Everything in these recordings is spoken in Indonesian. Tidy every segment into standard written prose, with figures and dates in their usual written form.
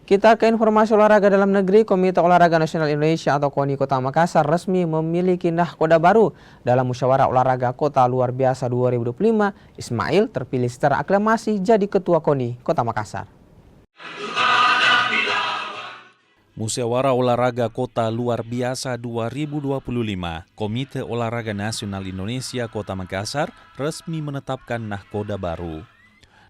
Kita ke informasi olahraga dalam negeri. Komite Olahraga Nasional Indonesia atau KONI Kota Makassar resmi memiliki nahkoda baru dalam musyawarah olahraga kota luar biasa 2025. Ismail terpilih secara aklamasi jadi Ketua KONI Kota Makassar. Musyawarah Olahraga Kota Luar Biasa 2025, Komite Olahraga Nasional Indonesia Kota Makassar resmi menetapkan nahkoda baru.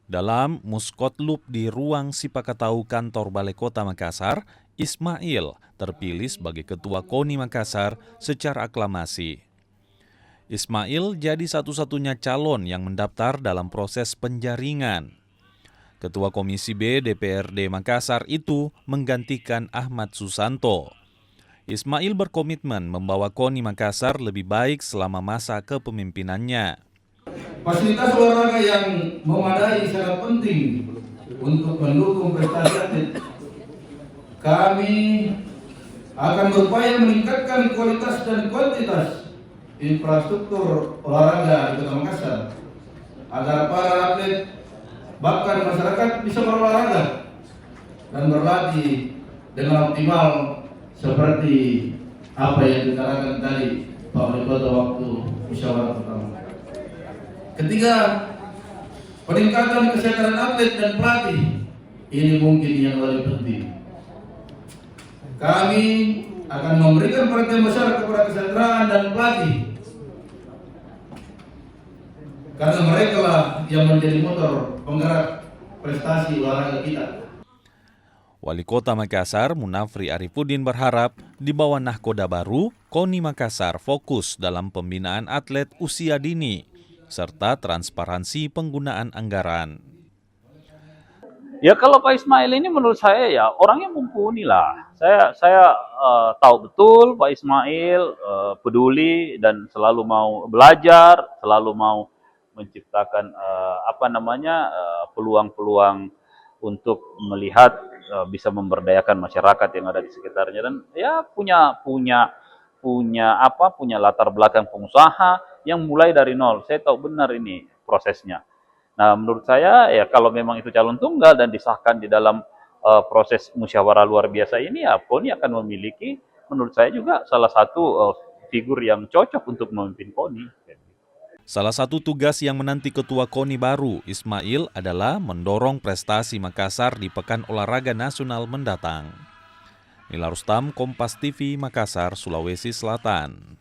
Dalam Muskotlub di ruang Sipakatau kantor Balai Kota Makassar, Ismail terpilih sebagai Ketua KONI Makassar secara aklamasi. Ismail jadi satu-satunya calon yang mendaftar dalam proses penjaringan. Ketua Komisi B DPRD Makassar itu menggantikan Ahmad Susanto. Ismail berkomitmen membawa KONI Makassar lebih baik selama masa kepemimpinannya. Fasilitas olahraga yang memadai sangat penting untuk mendukung prestasi atlet. Kami akan berupaya meningkatkan kualitas dan kuantitas infrastruktur olahraga di Kota Makassar agar para atlet bahkan masyarakat bisa berolahraga dan berlatih dengan optimal seperti apa yang dikatakan tadi Pak Wali Kota waktu musyawarah pertama. Ketiga, peningkatan kesehatan atlet dan pelatih ini mungkin yang lebih penting. Kami akan memberikan perhatian besar kepada kesejahteraan dan pelatih, karena mereka lah yang menjadi motor penggerak prestasi olahraga kita. Wali Kota Makassar, Munafri Arifuddin berharap di bawah nahkoda baru, KONI Makassar fokus dalam pembinaan atlet usia dini, serta transparansi penggunaan anggaran. Ya kalau Pak Ismail ini menurut saya ya orangnya mumpuni lah. Saya tahu betul Pak Ismail peduli dan selalu mau belajar, selalu mau menciptakan peluang-peluang untuk melihat bisa memberdayakan masyarakat yang ada di sekitarnya, dan ya punya latar belakang pengusaha yang mulai dari nol. Saya tahu benar ini prosesnya. Nah, menurut saya ya kalau memang itu calon tunggal dan disahkan di dalam proses musyawarah luar biasa ini, ya KONI akan memiliki menurut saya juga salah satu figur yang cocok untuk memimpin KONI. Salah satu tugas yang menanti Ketua KONI baru, Ismail, adalah mendorong prestasi Makassar di Pekan Olahraga Nasional mendatang. Nila Rustam, Kompas TV, Makassar, Sulawesi Selatan.